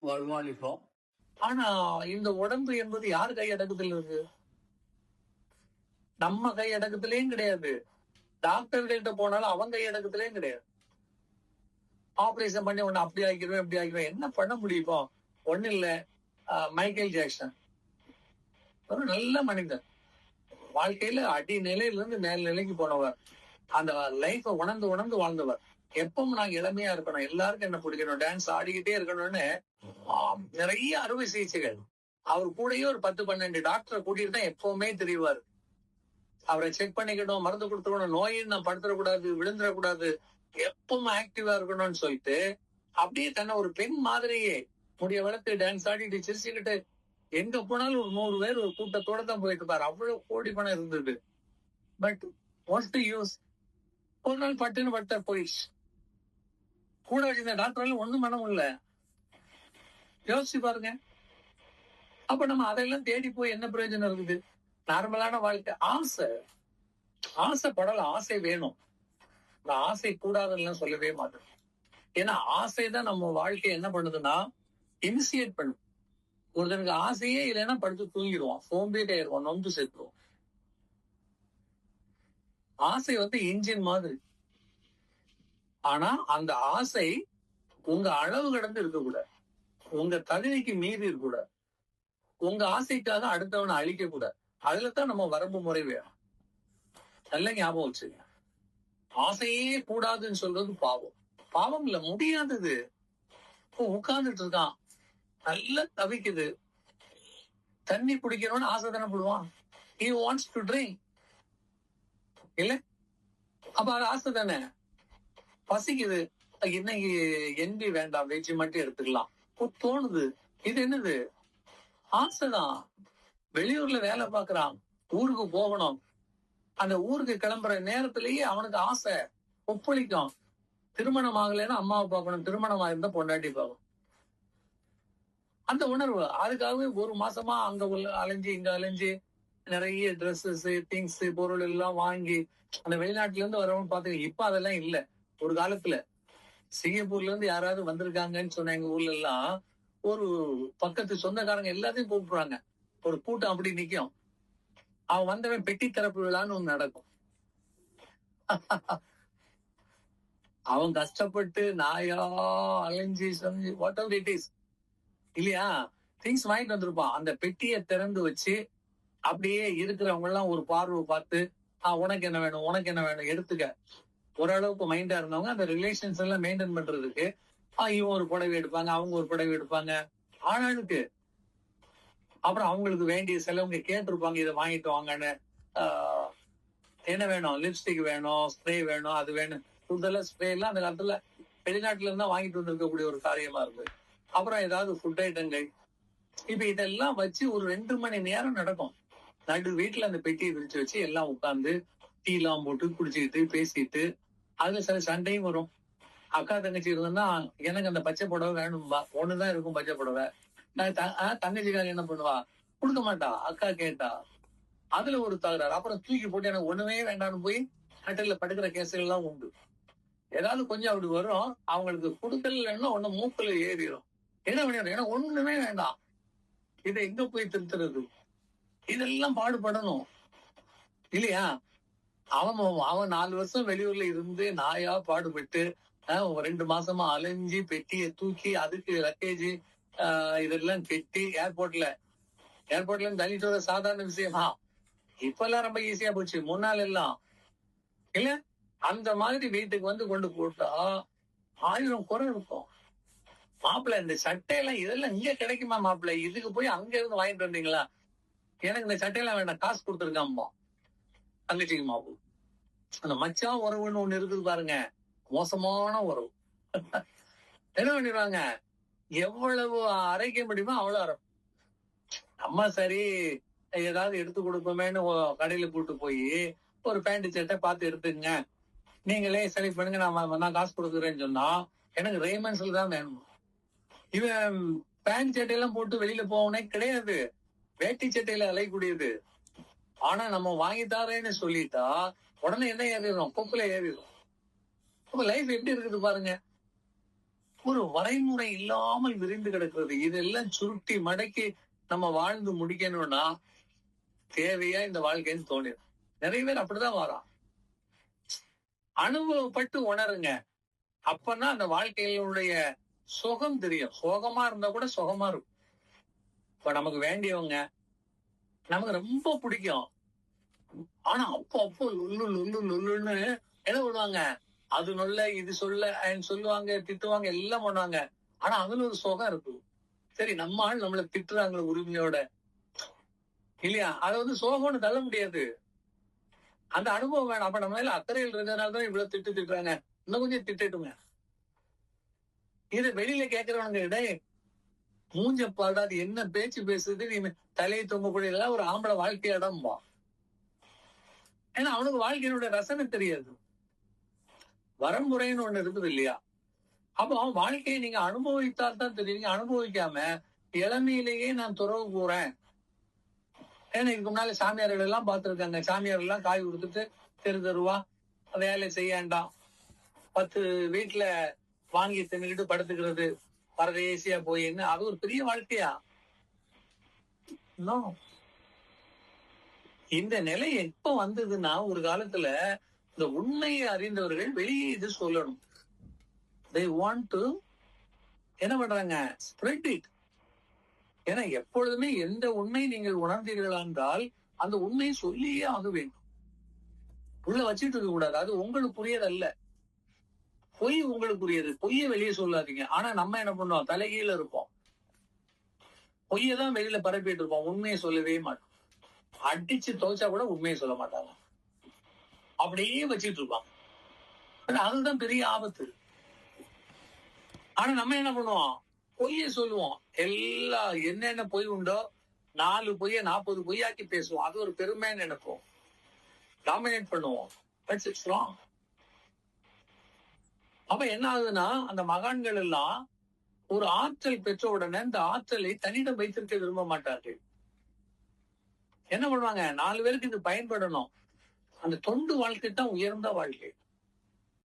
வருமானிப்போம். ஆனா இந்த உடம்பு என்பது யார் கை அடக்கத்துல இருக்கு? நம்ம கை அடக்கத்திலயும் கிடையாது. டாக்டர்கள்ட்ட போனாலும் அவங்க கை அடக்கத்திலயும் கிடையாது. ஆபரேஷன் பண்ணி உன்னை அப்படி ஆக்கிடுவேன் இப்படி ஆக்கிடுவேன். என்ன பண்ண முடியும் இப்போ? ஒண்ணு இல்ல. மைக்கேல் ஜாக்சன் ஒரு நல்ல மனிதன். வாழ்க்கையில அடி நிலையில இருந்து மேல் நிலைக்கு போனவர். அந்த லைஃப உணர்ந்து உணர்ந்து வாழ்ந்தவர். எப்பவும் நாங்க இளமையா இருக்கணும், எல்லாருக்கும் என்ன பிடிக்கணும், டான்ஸ் ஆடிக்கிட்டே இருக்கணும்னு நிறைய அறுவை சிகிச்சைகள். அவர் கூடயே ஒரு 10-12 டாக்டரை கூட்டிட்டு தான் எப்பவுமே தெரிவாரு. அவரை செக் பண்ணிக்கணும், மருந்து கொடுத்துக்கணும், நோயின்னு நான் படுத்துடக்கூடாது, விழுந்துடக்கூடாது, எப்பவும் ஆக்டிவா இருக்கணும்னு சொல்லிட்டு அப்படியே தன்னை ஒரு பெண் மாதிரியே முடிய வளர்த்து டான்ஸ் ஆடிட்டு சிரிச்சுக்கிட்டு எங்க போனாலும் ஒரு 100 பேர் ஒரு கூட்டத்தோட தான் போயிட்டு பாரு. அவ்வளவு கோடி பணம் இருந்தது. But what's the use? ஒரு நாள் பட்டுன்னு பட்ட போயிடுச்சு. கூட வச்சிருந்த டாக்டரால ஒண்ணும் பண்ண முடியல. யோசிச்சு பாருங்க. அப்ப நம்ம அதெல்லாம் தேடி போய் என்ன பிரயோஜனம் இருக்குது? நார்மலான வாழ்க்கை. ஆசைப்படலாம், ஆசை வேணும். நான் ஆசை கூடாதுன்னு சொல்லவே மாட்டேன். ஏன்னா ஆசைதான் நம்ம வாழ்க்கையை என்ன பண்ணுதுன்னா இனிஷியேட் பண்ணும். ஒருத்தனுக்கு ஆசையே இல்லைன்னா படுத்து தூங்கிடுவான், சோம்பேறி ஆயிடுவான், நொந்து சேர்த்துருவான். ஆசை இன்ஜின் மாதிரி. ஆனா அந்த ஆசை உங்க அளவு கடந்து இருக்கக்கூடாது, உங்க தகுதிக்கு மீறி இருக்கக்கூடாது, உங்க ஆசைக்காக அடுத்தவனை அழிக்க கூடாது. அதுலதான் நம்ம வரம்பு முறை வேணும். நல்ல ஞாபகம் வச்சுங்க. ஆசையே கூடாதுன்னு சொல்றது பாவம். பாவம் இல்ல, முடியாதது. உட்கார்ந்துட்டு இருக்கான், நல்லா தவிக்குது, தண்ணி குடிக்கணும்னு ஆசை தானே போடுவான். he wants to drink இல்ல? அப்ப அது ஆசை தானே. பசிக்குது, இன்னைக்கு எண்ணி வேண்டாம், வெஜ்ஜி மட்டும் எடுத்துக்கலாம் தோணுது. இது என்னது? ஆசைதான். வெளியூர்ல வேலை பார்க்கறான், ஊருக்கு போகணும். அந்த ஊருக்கு கிளம்புற நேரத்திலேயே அவனுக்கு ஆசை ஒப்பளிக்கும். திருமணம் ஆகலைன்னா அம்மாவை பார்க்கணும், திருமணம் ஆயிருந்தா பொண்டாட்டி பார்க்கணும். அந்த உணர்வு. அதுக்காகவே ஒரு மாசமா அங்க அலைஞ்சு இங்க அலைஞ்சு நிறைய ட்ரெஸ்ஸஸ், திங்ஸ், பொருள் எல்லாம் வாங்கி அந்த வெளிநாட்டுல இருந்து வரவங்க பாத்தீங்க. இப்ப அதெல்லாம் இல்ல. ஒரு காலத்துல சிங்கப்பூர்ல இருந்து யாராவது வந்திருக்காங்கன்னு சொன்ன எங்க ஊர்ல எல்லாம் ஒரு பக்கத்து சொந்தக்காரங்க எல்லாத்தையும் கூப்பிடுறாங்க. ஒரு கூட்டம் அப்படி நிக்கும். அவன் வந்தவன் பெட்டி திறப்பு விழான்னு ஒண்ணு நடக்கும். அவன் கஷ்டப்பட்டு நாயா அலைஞ்சி செஞ்சு வாட் எவர் இட் இஸ் இல்லையா, திங்ஸ் வாங்கிட்டு வந்திருப்பான். அந்த பெட்டியை திறந்து வச்சு அப்படியே இருக்கிறவங்க எல்லாம் ஒரு பார்வை பார்த்து உனக்கு என்ன வேணும், உனக்கு என்ன வேணும் எடுத்துக்க. ஓரளவுக்கு மைண்டா இருந்தவங்க அந்த ரிலேஷன்ஸ் எல்லாம் மெயின்டைன் பண்றதுக்கு இவன் ஒரு புடவை எடுப்பாங்க, அவங்க ஒரு புடவை எடுப்பாங்க ஆனாளுக்கு. அப்புறம் அவங்களுக்கு வேண்டிய செலவுங்க கேட்டிருப்பாங்க, இதை வாங்கிட்டு வாங்கன்னு. என்ன வேணும், லிப்ஸ்டிக் வேணும், ஸ்ப்ரே வேணும், அது வேணும். புதெல்லாம் ஸ்ப்ரே எல்லாம் அந்த காலத்துல வெளிநாட்டுல இருந்தா வாங்கிட்டு வந்திருக்கக்கூடிய ஒரு காரியமா இருக்கு. அப்புறம் ஏதாவது ஃபுட் ஐட்டங்கள். இப்ப இதெல்லாம் வச்சு ஒரு 2 மணி நேரம் நடக்கும். நடு வீட்டுல அந்த பெட்டியை விரிச்சு வச்சு எல்லாம் உட்கார்ந்து டீ எல்லாம் போட்டு குடிச்சுக்கிட்டு பேசிட்டு அதுல சில சண்டையும் வரும். அக்கா தங்கச்சி இருந்ததுன்னா எனக்கு அந்த பச்சை புடவை வேணும்பா, ஒண்ணுதான் இருக்கும் பச்சை புடவை. தங்கச்சிக்காக என்ன பண்ணுவா, கொடுக்க மாட்டா. அக்கா கேட்டா அதுல ஒரு தகராறு. அப்புறம் தூக்கி போட்டு எனக்கு ஒண்ணுமே வேண்டாம்னு போய் கட்டில படுக்கிற கேசுகள் எல்லாம் உண்டு. ஏதாவது கொஞ்சம் அப்படி வரும், அவங்களுக்கு கொடுக்கலன்னா ஒண்ணு மூக்குல ஏறிடும். என்ன பண்ணிடும், ஏன்னா ஒண்ணுமே வேண்டாம், இதை எங்க போய் திருத்துறது? இதெல்லாம் பாடுபடணும் இல்லையா? அவன் 4 வருஷம் வெளியூர்ல இருந்து நாயா பாடுபட்டு 2 மாசமா அலைஞ்சி பெட்டியை தூக்கி அதுக்கு லக்கேஜ் இதெல்லாம் கெட்டி ஏர்போர்ட்ல தள்ளிட்டு வர சாதாரண விஷயமா? இப்ப எல்லாம் ரொம்ப ஈஸியா போச்சு. முன்னாள் எல்லாம் இல்ல, அந்த மாதிரி வீட்டுக்கு கொண்டு போட்டா 1000 குறை இருக்கும். மாப்பிள்ள இந்த சட்டையெல்லாம் இதெல்லாம் இங்க கிடைக்குமா மாப்பிள்ள, இதுக்கு போய் அங்க இருந்து வாங்கிட்டு வந்தீங்களா? எனக்கு இந்த சட்டையெல்லாம் வேண்டாம், காசு கொடுத்துருக்காம்பா தங்கச்சிக்கு மாப்பு. அந்த மச்சான் உறவுன்னு ஒண்ணு இருக்குது பாருங்க, மோசமான உறவு. என்ன பண்ணிடுவாங்க, எவ்வளவு அரைக்க முடியுமோ அவ்வளவு அரை. நம்ம சரி ஏதாவது எடுத்து கொடுப்போமேன்னு கடையில கூட்டு போய் ஒரு பேண்ட் சட்டை பார்த்து எடுத்துங்க, நீங்களே செலக்ட் பண்ணுங்க, நான் காசு கொடுக்குறேன்னு சொன்னா எனக்கு ரேமன்ஸ்ல தான் வேணும். இவன் பேண்ட் சட்டையெல்லாம் போட்டு வெளியில போவனே கிடையாது, வேட்டி சட்டையில அலையக்கூடியது. ஆனா நம்ம வாங்கி தாரேன்னு சொல்லிட்டா உடனே என்ன ஏறிடும், கொப்புல ஏறிடும். அப்ப லைஃப் எப்படி இருக்குது பாருங்க. ஒரு வரைமுறை இல்லாமல் விரிந்து கிடக்கிறது. இதெல்லாம் சுருட்டி மடக்கி நம்ம வாழ்ந்து முடிக்கணும்னா தேவையா இந்த வாழ்க்கைன்னு தோணிடும். நிறைய பேர் அப்படிதான் வரான். அனுபவப்பட்டு உணருங்க. அப்பதான் அந்த வாழ்க்கையினுடைய சுகம் தெரியும். சோகமா இருந்தா கூட சுகமா இருக்கும். இப்ப நமக்கு வேண்டியவங்க, நமக்கு ரொம்ப பிடிக்கும். ஆனா அப்போ அப்போ லுல்லு லுல்லு லுல்லுன்னு என்ன பண்ணுவாங்க? அது சொல்ல இது சொல்ல சொல்லுவாங்க, திட்டுவாங்க, எல்லாம் பண்ணுவாங்க. ஆனா அதுல ஒரு சுகம் இருக்கு. சரி, நம்ம ஆள் நம்மள திட்டுறாங்க உரிமையோட, இல்லையா? அதை சோகம்னு தள்ள முடியாது. அந்த அனுபவம் வேணும். அப்ப நம்ம மேல அக்கறையில் இருக்கிறதுனாலதான் இவ்வளவு திட்டுறாங்க. இன்னும் கொஞ்சம் திட்டுங்க. இது வெளியில கேட்கிறவங்க டேய் மூஞ்ச பாடா, அது என்ன பேச்சு பேசுது, நீ தலையை தொங்கக்கூடிய ஒரு ஆம்பளை வாழ்க்கையிடம்பா. ஏன்னா அவனுக்கு வாழ்க்கையினுடைய ரசனை தெரியாது. வரமுறைன்னு ஒண்ணு இருக்குது இல்லையா? அப்போ வாழ்க்கையை நீங்க அனுபவித்தால் தான் தெரியும். நீங்க அனுபவிக்காம இளமையிலேயே நான் துறவு போறேன். ஏன்னா இதுக்கு முன்னால சாமியார்கள் எல்லாம் பார்த்திருக்காங்க. சாமியார் எல்லாம் காய் கொடுத்துட்டு தெருவா வேலை செய்யாண்டாம் 10 வீட்டுல வாங்கி தின்னுக்கிட்டு படுத்துக்கிறது, பரதேசியா போயின்னு, அது ஒரு பெரிய வாழ்க்கையா? இந்த நிலை எப்ப வந்ததுன்னா, ஒரு காலத்துல இந்த உண்மையை அறிந்தவர்கள் வெளியே இது சொல்லணும். they want to என்ன பண்றாங்க? Spread it. ஏன்னா எப்பொழுதுமே எந்த உண்மை நீங்கள் உணர்ந்தீர்களா என்றால் அந்த உண்மையை சொல்லியே ஆக வேண்டும். உள்ள வச்சுட்டு இருக்க கூடாது. அது உங்களுக்கு புரியதல்ல. பொய் உங்களுக்குரியது. பொய்யை வெளியே சொல்லாதீங்க. ஆனா நம்ம என்ன பண்ணுவோம்? தலைகீழ இருப்போம். பொய்யதான் வெளியில பரப்பிட்டு இருப்போம். உண்மையை சொல்லவே மாட்டோம். அடிச்சு துவைச்சா கூட உண்மையை சொல்ல மாட்டாங்க. அப்படியே வச்சுட்டு இருப்பாங்க. அதுதான் பெரிய ஆபத்து. ஆனா நம்ம என்ன பண்ணுவோம்? பொய்ய சொல்லுவோம். என்னென்ன பொய் உண்டோ 4 பொய்ய 40 பொய்யாக்கி பேசுவோம். அது ஒரு பெருமைன்னு நினைப்போம். டாமினேட் பண்ணுவோம். அப்ப என்ன ஆகுதுன்னா, அந்த மகான்கள் எல்லாம் ஒரு ஆற்றல் பெற்ற உடனே இந்த ஆற்றலை தன்னிடம் வைத்திருக்க விரும்ப மாட்டார்கள். என்ன பண்ணுவாங்க? 4 பேருக்கு இது பயன்படணும். அந்த தொண்டு வாழ்க்கை தான் உயர்ந்த வாழ்க்கை.